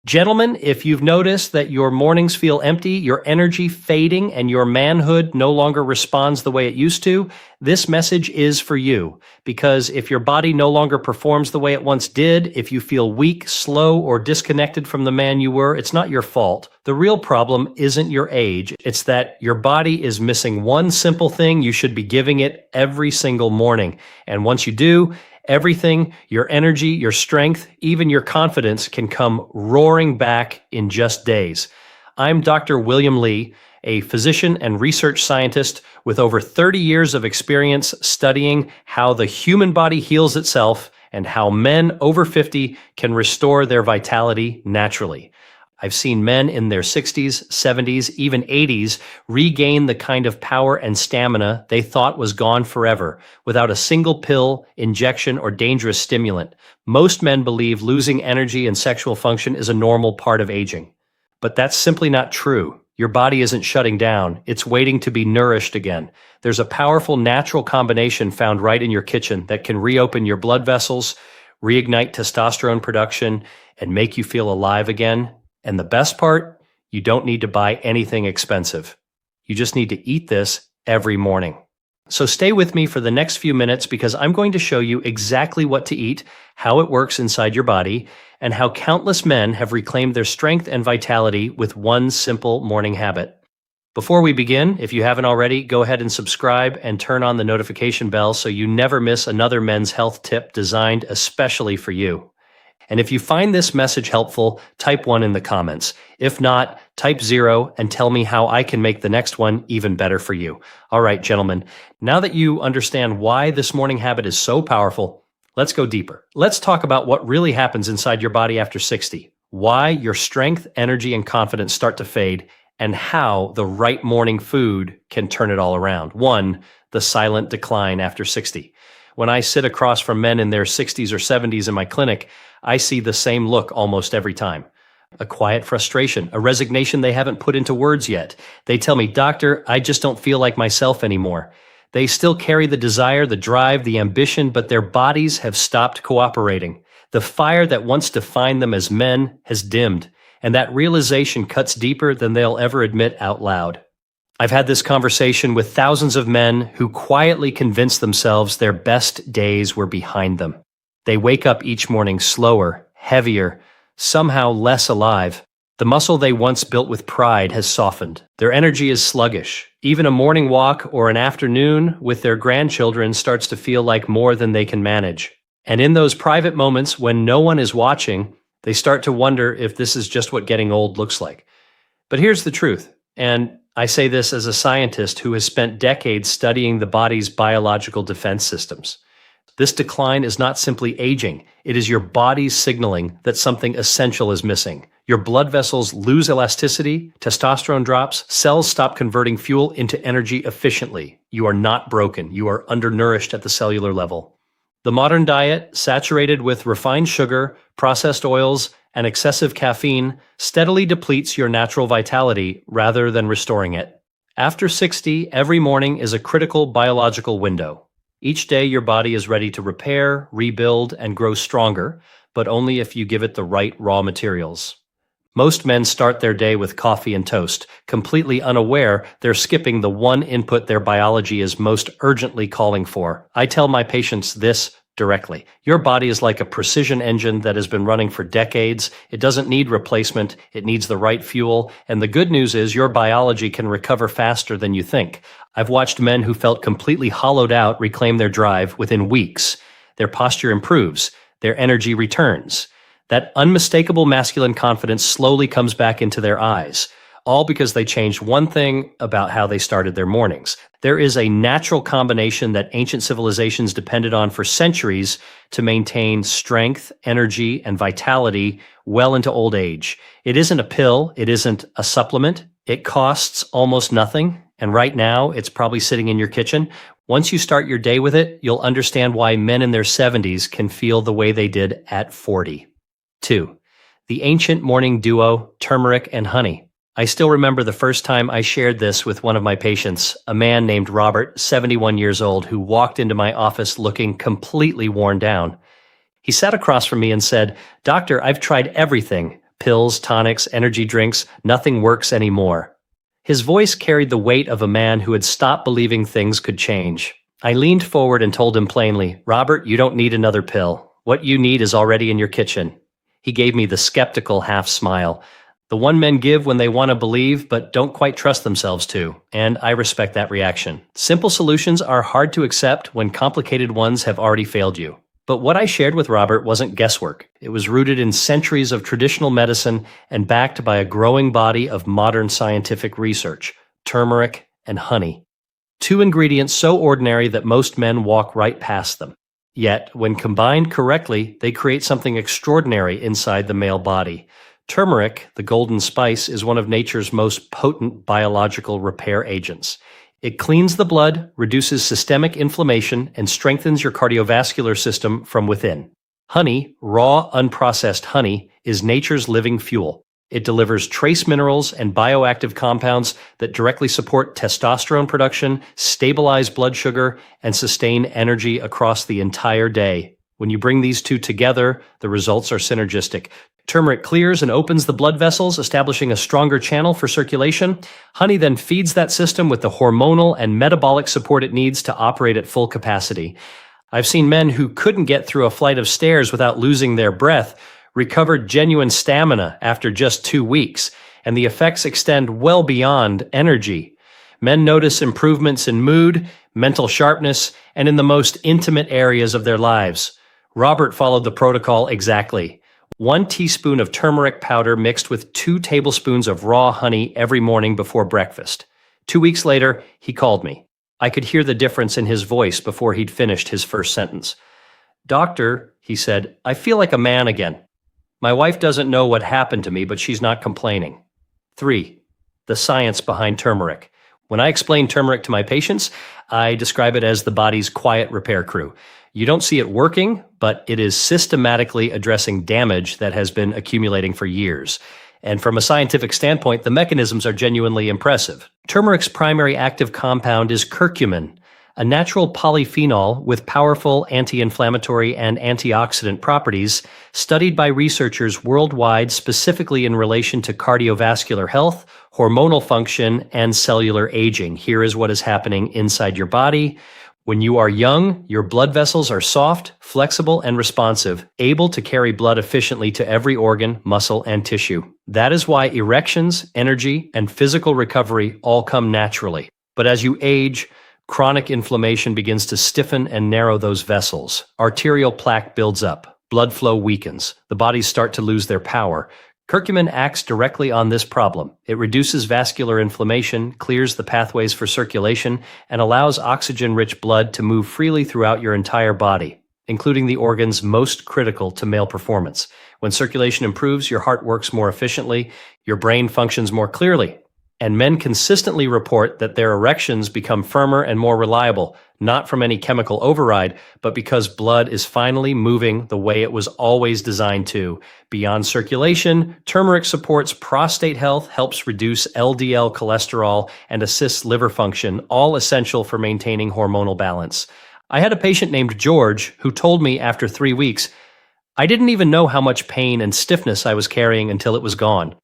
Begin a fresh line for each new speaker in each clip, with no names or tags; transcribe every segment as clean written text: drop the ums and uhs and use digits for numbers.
Gentlemen, if you've noticed that your mornings feel empty, your energy fading, and your manhood no longer responds the way it used to, this message is for you. Because if your body no longer performs the way it once did, if you feel weak, slow, or disconnected from the man you were, it's not your fault. The real problem isn't your age. It's that your body is missing one simple thing you should be giving it every single morning. And once you do, everything, your energy, your strength, even your confidence can come roaring back in just days. I'm Dr. William Lee, a physician and research scientist with over 30 years of experience studying how the human body heals itself and how men over 50 can restore their vitality naturally. I've seen men in their 60s, 70s, even 80s regain the kind of power and stamina they thought was gone forever without a single pill, injection, or dangerous stimulant. Most men believe losing energy and sexual function is a normal part of aging. But that's simply not true. Your body isn't shutting down. It's waiting to be nourished again. There's a powerful natural combination found right in your kitchen that can reopen your blood vessels, reignite testosterone production, and make you feel alive again. And the best part, you don't need to buy anything expensive. You just need to eat this every morning. So stay with me for the next few minutes because I'm going to show you exactly what to eat, how it works inside your body, and how countless men have reclaimed their strength and vitality with one simple morning habit. Before we begin, if you haven't already, go ahead and subscribe and turn on the notification bell so you never miss another men's health tip designed especially for you. And if you find this message helpful, type 1 in the comments. If not, type 0 and tell me how I can make the next one even better for you. All right, gentlemen, now that you understand why this morning habit is so powerful, let's go deeper. Let's talk about what really happens inside your body after 60, why your strength, energy, and confidence start to fade, and how the right morning food can turn it all around. 1, the silent decline after 60. When I sit across from men in their 60s or 70s in my clinic, I see the same look almost every time. A quiet frustration, a resignation they haven't put into words yet. They tell me, "Doctor, I just don't feel like myself anymore." They still carry the desire, the drive, the ambition, but their bodies have stopped cooperating. The fire that once defined them as men has dimmed, and that realization cuts deeper than they'll ever admit out loud. I've had this conversation with thousands of men who quietly convince themselves their best days were behind them. They wake up each morning slower, heavier, somehow less alive. The muscle they once built with pride has softened. Their energy is sluggish. Even a morning walk or an afternoon with their grandchildren starts to feel like more than they can manage. And in those private moments when no one is watching, they start to wonder if this is just what getting old looks like. But here's the truth, and I say this as a scientist who has spent decades studying the body's biological defense systems. This decline is not simply aging. It is your body's signaling that something essential is missing. Your blood vessels lose elasticity, testosterone drops, cells stop converting fuel into energy efficiently. You are not broken. You are undernourished at the cellular level. The modern diet, saturated with refined sugar, processed oils, and excessive caffeine, steadily depletes your natural vitality rather than restoring it. After 60, every morning is a critical biological window. Each day your body is ready to repair, rebuild, and grow stronger, but only if you give it the right raw materials. Most men start their day with coffee and toast, completely unaware they're skipping the one input their biology is most urgently calling for. I tell my patients this directly. Your body is like a precision engine that has been running for decades. It doesn't need replacement. It needs the right fuel. And the good news is your biology can recover faster than you think. I've watched men who felt completely hollowed out reclaim their drive within weeks. Their posture improves. Their energy returns. That unmistakable masculine confidence slowly comes back into their eyes, all because they changed one thing about how they started their mornings. There is a natural combination that ancient civilizations depended on for centuries to maintain strength, energy, and vitality well into old age. It isn't a pill. It isn't a supplement. It costs almost nothing. And right now, it's probably sitting in your kitchen. Once you start your day with it, you'll understand why men in their 70s can feel the way they did at 40. 2. The ancient morning duo, turmeric and honey. I still remember the first time I shared this with one of my patients, a man named Robert, 71 years old, who walked into my office looking completely worn down. He sat across from me and said, "Doctor, I've tried everything, Pills, tonics, energy drinks, nothing works anymore. His voice carried the weight of a man who had stopped believing things could change. I leaned forward and told him plainly, "Robert, you don't need another pill. What you need is already in your kitchen." He gave me the skeptical half smile. The one men give when they want to believe, but don't quite trust themselves to. And I respect that reaction. Simple solutions are hard to accept when complicated ones have already failed you. But what I shared with Robert wasn't guesswork. It was rooted in centuries of traditional medicine and backed by a growing body of modern scientific research: turmeric and honey. Two ingredients so ordinary that most men walk right past them. Yet, when combined correctly, they create something extraordinary inside the male body. Turmeric, the golden spice, is one of nature's most potent biological repair agents. It cleans the blood, reduces systemic inflammation, and strengthens your cardiovascular system from within. Honey, raw, unprocessed honey, is nature's living fuel. It delivers trace minerals and bioactive compounds that directly support testosterone production, stabilize blood sugar, and sustain energy across the entire day. When you bring these two together, the results are synergistic. Turmeric clears and opens the blood vessels, establishing a stronger channel for circulation. Honey then feeds that system with the hormonal and metabolic support it needs to operate at full capacity. I've seen men who couldn't get through a flight of stairs without losing their breath recovered genuine stamina after just 2 weeks, and the effects extend well beyond energy. Men notice improvements in mood, mental sharpness, and in the most intimate areas of their lives. Robert followed the protocol exactly. 1 teaspoon of turmeric powder mixed with 2 tablespoons of raw honey every morning before breakfast. 2 weeks later, he called me. I could hear the difference in his voice before he'd finished his first sentence. "Doctor," he said, "I feel like a man again. My wife doesn't know what happened to me, but she's not complaining." 3. The science behind turmeric. When I explain turmeric to my patients, I describe it as the body's quiet repair crew. You don't see it working, but it is systematically addressing damage that has been accumulating for years. And from a scientific standpoint, the mechanisms are genuinely impressive. Turmeric's primary active compound is curcumin, a natural polyphenol with powerful anti-inflammatory and antioxidant properties, studied by researchers worldwide specifically in relation to cardiovascular health, hormonal function, and cellular aging. Here is what is happening inside your body. When you are young, your blood vessels are soft, flexible, and responsive, able to carry blood efficiently to every organ, muscle, and tissue. That is why erections, energy, and physical recovery all come naturally. But as you age, chronic inflammation begins to stiffen and narrow those vessels. Arterial plaque builds up. Blood flow weakens. The bodies start to lose their power. Curcumin acts directly on this problem. It reduces vascular inflammation, clears the pathways for circulation, and allows oxygen-rich blood to move freely throughout your entire body, including the organs most critical to male performance. When circulation improves, your heart works more efficiently, your brain functions more clearly, and men consistently report that their erections become firmer and more reliable, not from any chemical override, but because blood is finally moving the way it was always designed to. Beyond circulation, turmeric supports prostate health, helps reduce LDL cholesterol, and assists liver function, all essential for maintaining hormonal balance. I had a patient named George who told me after 3 weeks, "I didn't even know how much pain and stiffness I was carrying until it was gone."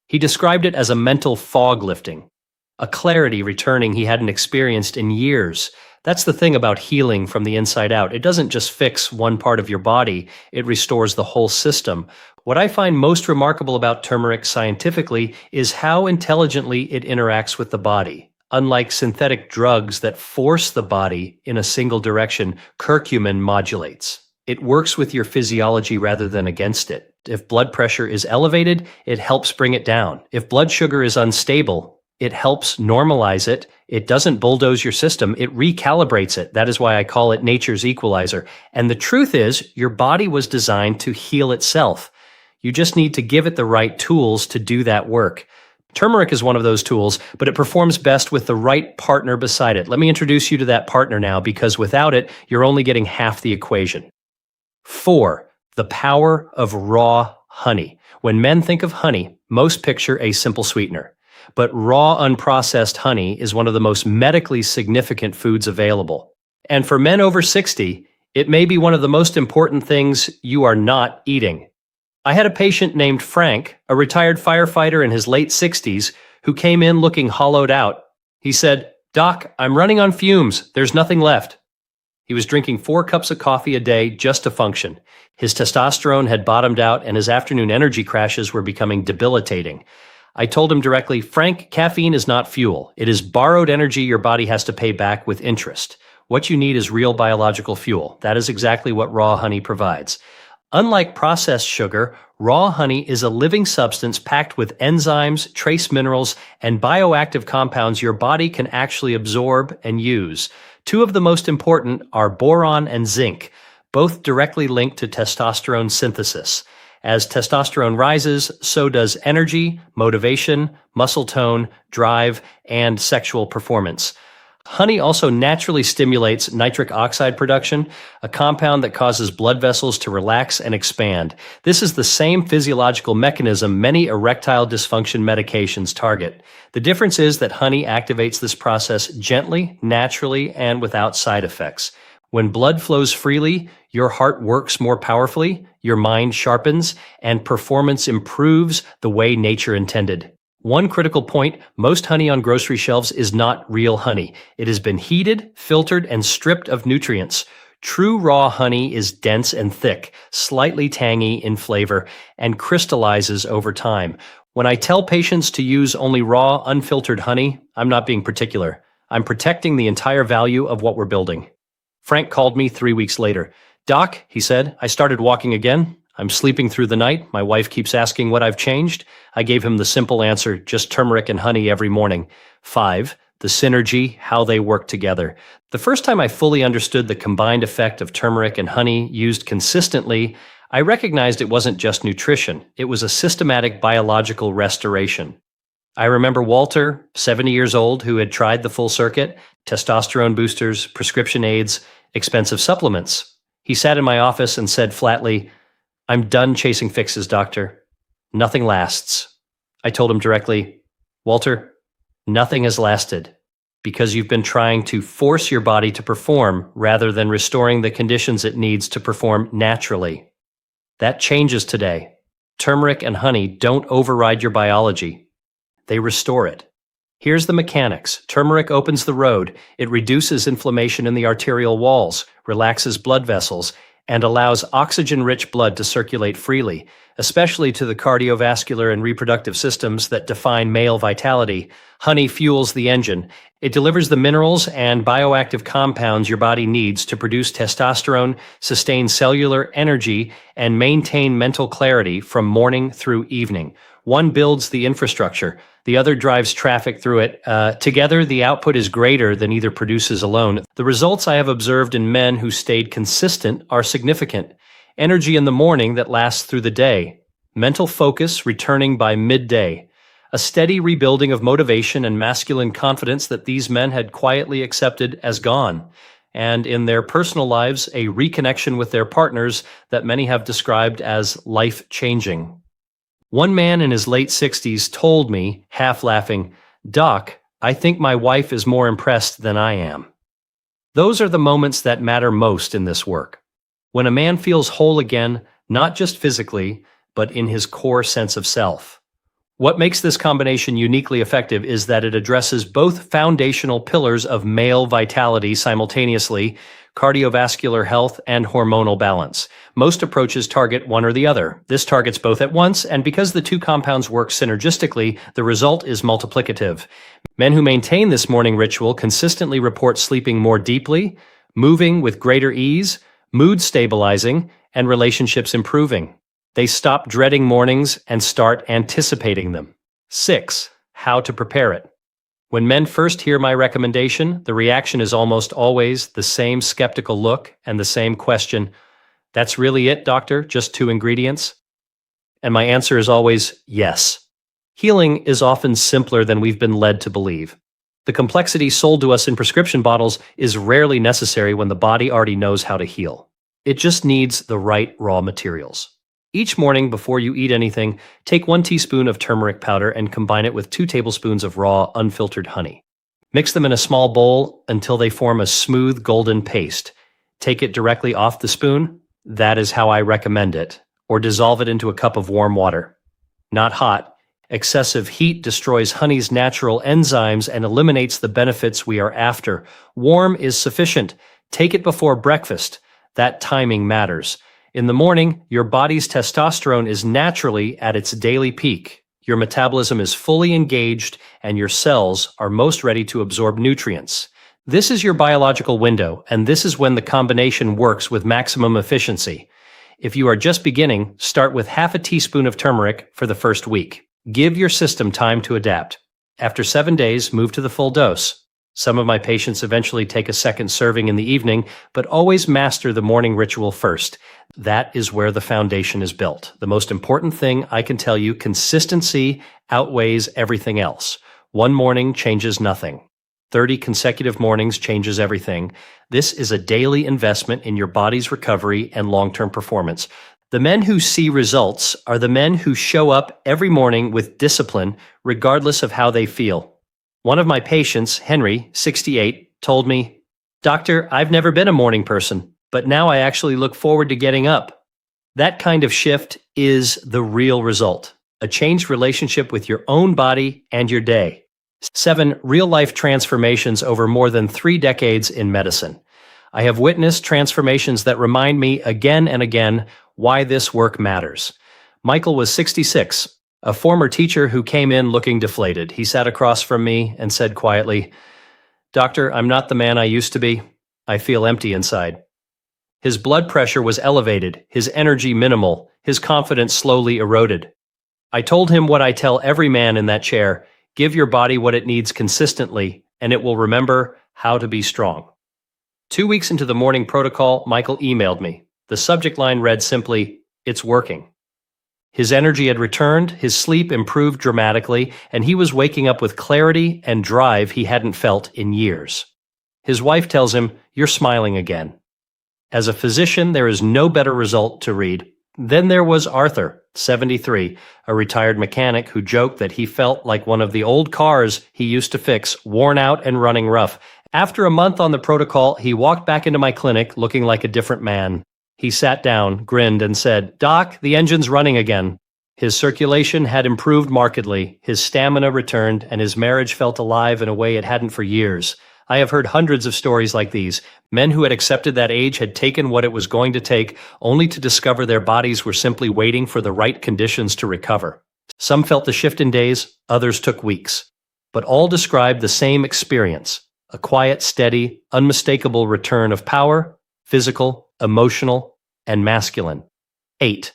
He described it as a mental fog lifting, a clarity returning he hadn't experienced in years. That's the thing about healing from the inside out. It doesn't just fix one part of your body, it restores the whole system. What I find most remarkable about turmeric scientifically is how intelligently it interacts with the body. Unlike synthetic drugs that force the body in a single direction, curcumin modulates. It works with your physiology rather than against it. If blood pressure is elevated, it helps bring it down. If blood sugar is unstable, it helps normalize it. It doesn't bulldoze your system, it recalibrates it. That is why I call it nature's equalizer. And the truth is, your body was designed to heal itself. You just need to give it the right tools to do that work. Turmeric is one of those tools, but it performs best with the right partner beside it. Let me introduce you to that partner now, because without it, you're only getting half the equation. 4. The power of raw honey. When men think of honey, most picture a simple sweetener. But raw, unprocessed honey is one of the most medically significant foods available. And for men over 60, it may be one of the most important things you are not eating. I had a patient named Frank, a retired firefighter in his late 60s, who came in looking hollowed out. He said, "Doc, I'm running on fumes. There's nothing left." He was drinking 4 cups of coffee a day just to function. His testosterone had bottomed out and his afternoon energy crashes were becoming debilitating. I told him directly, "Frank, caffeine is not fuel. It is borrowed energy your body has to pay back with interest. What you need is real biological fuel. That is exactly what raw honey provides." Unlike processed sugar, raw honey is a living substance packed with enzymes, trace minerals, and bioactive compounds your body can actually absorb and use. 2 of the most important are boron and zinc, both directly linked to testosterone synthesis. As testosterone rises, so does energy, motivation, muscle tone, drive, and sexual performance. Honey also naturally stimulates nitric oxide production, a compound that causes blood vessels to relax and expand. This is the same physiological mechanism many erectile dysfunction medications target. The difference is that honey activates this process gently, naturally, and without side effects. When blood flows freely, your heart works more powerfully, your mind sharpens, and performance improves the way nature intended. One critical point, most honey on grocery shelves is not real honey. It has been heated, filtered, and stripped of nutrients. True raw honey is dense and thick, slightly tangy in flavor, and crystallizes over time. When I tell patients to use only raw, unfiltered honey, I'm not being particular. I'm protecting the entire value of what we're building. Frank called me 3 weeks later. "Doc," he said, "I started walking again. I'm sleeping through the night. My wife keeps asking what I've changed." I gave him the simple answer, just turmeric and honey every morning. 5, the synergy, how they work together. The first time I fully understood the combined effect of turmeric and honey used consistently, I recognized it wasn't just nutrition. It was a systematic biological restoration. I remember Walter, 70 years old, who had tried the full circuit, testosterone boosters, prescription aids, expensive supplements. He sat in my office and said flatly, "I'm done chasing fixes, doctor. Nothing lasts." I told him directly, "Walter, nothing has lasted because you've been trying to force your body to perform rather than restoring the conditions it needs to perform naturally. That changes today. Turmeric and honey don't override your biology. They restore it. Here's the mechanics. Turmeric opens the road. It reduces inflammation in the arterial walls, relaxes blood vessels, and allows oxygen-rich blood to circulate freely, especially to the cardiovascular and reproductive systems that define male vitality. Honey fuels the engine. It delivers the minerals and bioactive compounds your body needs to produce testosterone, sustain cellular energy, and maintain mental clarity from morning through evening. One builds the infrastructure. The other drives traffic through it. Together, the output is greater than either produces alone. The results I have observed in men who stayed consistent are significant. Energy in the morning that lasts through the day. Mental focus returning by midday. A steady rebuilding of motivation and masculine confidence that these men had quietly accepted as gone. And in their personal lives, a reconnection with their partners that many have described as life-changing. One man in his late 60s told me, half laughing, "Doc, I think my wife is more impressed than I am." Those are the moments that matter most in this work. When a man feels whole again, not just physically, but in his core sense of self. What makes this combination uniquely effective is that it addresses both foundational pillars of male vitality simultaneously, cardiovascular health and hormonal balance. Most approaches target one or the other. This targets both at once, and because the two compounds work synergistically, the result is multiplicative. Men who maintain this morning ritual consistently report sleeping more deeply, moving with greater ease, mood stabilizing, and relationships improving. They stop dreading mornings and start anticipating them. 6. How to prepare it. When men first hear my recommendation, the reaction is almost always the same skeptical look and the same question, "That's really it, doctor? Just 2 ingredients?" And my answer is always yes. Healing is often simpler than we've been led to believe. The complexity sold to us in prescription bottles is rarely necessary when the body already knows how to heal. It just needs the right raw materials. Each morning before you eat anything, take 1 teaspoon of turmeric powder and combine it with 2 tablespoons of raw, unfiltered honey. Mix them in a small bowl until they form a smooth golden paste. Take it directly off the spoon. That is how I recommend it. or dissolve it into a cup of warm water. Not hot. Excessive heat destroys honey's natural enzymes and eliminates the benefits we are after. Warm is sufficient. Take it before breakfast. That timing matters. In the morning, your body's testosterone is naturally at its daily peak. Your metabolism is fully engaged and your cells are most ready to absorb nutrients. This is your biological window, and this is when the combination works with maximum efficiency. If you are just beginning, start with half a teaspoon of turmeric for the first week. Give your system time to adapt. After 7 days, move to the full dose. Some of my patients eventually take a second serving in the evening, but always master the morning ritual first. That is where the foundation is built. The most important thing I can tell you, consistency outweighs everything else. One morning changes nothing. 30 consecutive mornings changes everything. This is a daily investment in your body's recovery and long-term performance. The men who see results are the men who show up every morning with discipline, regardless of how they feel. One of my patients, Henry, 68, told me, "Doctor, I've never been a morning person, but now I actually look forward to getting up." That kind of shift is the real result, a changed relationship with your own body and your day. 7 real-life transformations over more than 3 decades in medicine. I have witnessed transformations that remind me again and again why this work matters. Michael was 66, a former teacher who came in looking deflated. He sat across from me and said quietly, "Doctor, I'm not the man I used to be. I feel empty inside." His blood pressure was elevated, his energy minimal, his confidence slowly eroded. I told him what I tell every man in that chair: give your body what it needs consistently, and it will remember how to be strong. 2 weeks into the morning protocol, Michael emailed me. The subject line read simply, "It's working." His energy had returned, his sleep improved dramatically, and he was waking up with clarity and drive he hadn't felt in years. His wife tells him, "You're smiling again." As a physician, there is no better result to read. Then there was Arthur, 73, a retired mechanic who joked that he felt like one of the old cars he used to fix, worn out and running rough. After a month on the protocol, he walked back into my clinic looking like a different man. He sat down, grinned, and said, "Doc, the engine's running again." His circulation had improved markedly, his stamina returned, and his marriage felt alive in a way it hadn't for years. I have heard hundreds of stories like these. Men who had accepted that age had taken what it was going to take, only to discover their bodies were simply waiting for the right conditions to recover. Some felt the shift in days, others took weeks. But all described the same experience, a quiet, steady, unmistakable return of power, physical, emotional, and masculine. 8.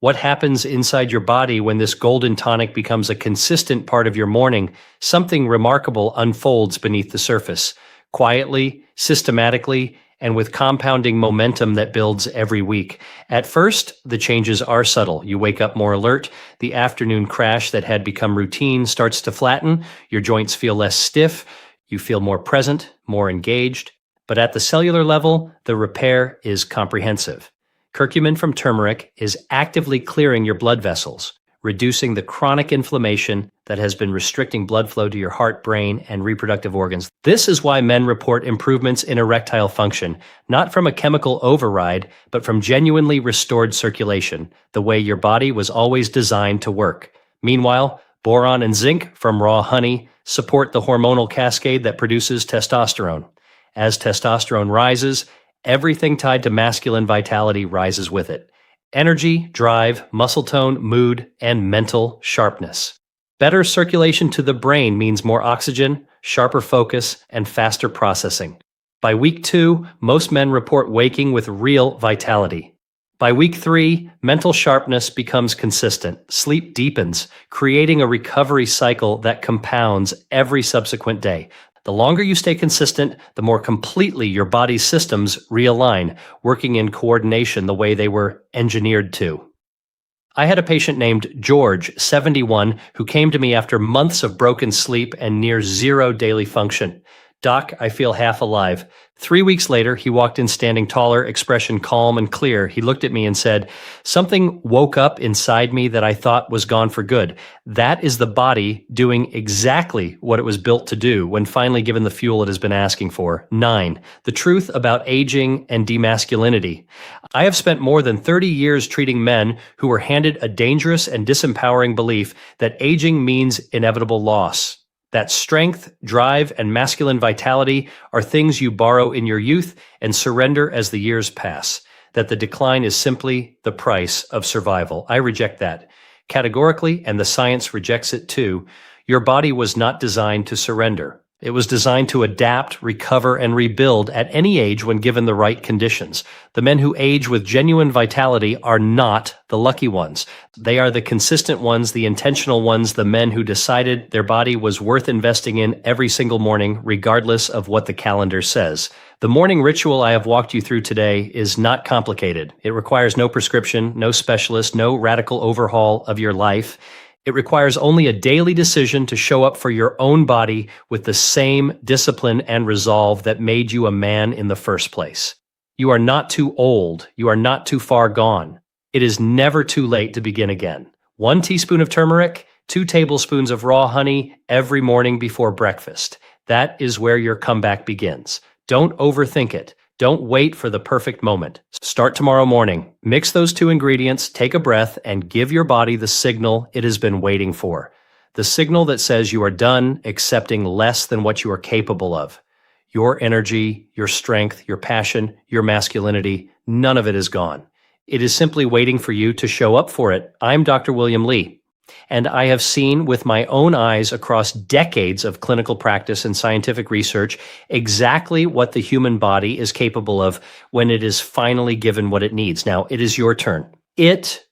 What happens inside your body when this golden tonic becomes a consistent part of your morning? Something remarkable unfolds beneath the surface, quietly, systematically, and with compounding momentum that builds every week. At first, the changes are subtle. You wake up more alert, the afternoon crash that had become routine starts to flatten, your joints feel less stiff, you feel more present, more engaged. But at the cellular level, the repair is comprehensive. Curcumin from turmeric is actively clearing your blood vessels, reducing the chronic inflammation that has been restricting blood flow to your heart, brain, and reproductive organs. This is why men report improvements in erectile function, not from a chemical override, but from genuinely restored circulation, the way your body was always designed to work. Meanwhile, boron and zinc from raw honey support the hormonal cascade that produces testosterone. As testosterone rises, everything tied to masculine vitality rises with it. Energy, drive, muscle tone, mood, and mental sharpness. Better circulation to the brain means more oxygen, sharper focus, and faster processing. By week 2, most men report waking with real vitality. By week 3, mental sharpness becomes consistent, sleep deepens, creating a recovery cycle that compounds every subsequent day. The longer you stay consistent, the more completely your body's systems realign, working in coordination the way they were engineered to. I had a patient named George, 71, who came to me after months of broken sleep and near zero daily function. Doc, I feel half alive. 3 weeks later, he walked in standing taller, expression calm and clear. He looked at me and said, "Something woke up inside me that I thought was gone for good. That is the body doing exactly what it was built to do when finally given the fuel it has been asking for." 9. The truth about aging and demasculinity. I have spent more than 30 years treating men who were handed a dangerous and disempowering belief that aging means inevitable loss. That strength, drive, and masculine vitality are things you borrow in your youth and surrender as the years pass. That the decline is simply the price of survival. I reject that categorically, and the science rejects it too. Your body was not designed to surrender. It was designed to adapt, recover, and rebuild at any age when given the right conditions. The men who age with genuine vitality are not the lucky ones. They are the consistent ones, the intentional ones, the men who decided their body was worth investing in every single morning, regardless of what the calendar says. The morning ritual I have walked you through today is not complicated. It requires no prescription, no specialist, no radical overhaul of your life. It requires only a daily decision to show up for your own body with the same discipline and resolve that made you a man in the first place. You are not too old. You are not too far gone. It is never too late to begin again. 1 teaspoon of turmeric, 2 tablespoons of raw honey every morning before breakfast. That is where your comeback begins. Don't overthink it. Don't wait for the perfect moment. Start tomorrow morning. Mix those 2 ingredients, take a breath, and give your body the signal it has been waiting for. The signal that says you are done accepting less than what you are capable of. Your energy, your strength, your passion, your masculinity, none of it is gone. It is simply waiting for you to show up for it. I'm Dr. William Lee. And I have seen with my own eyes across decades of clinical practice and scientific research exactly what the human body is capable of when it is finally given what it needs. Now, it is your turn. It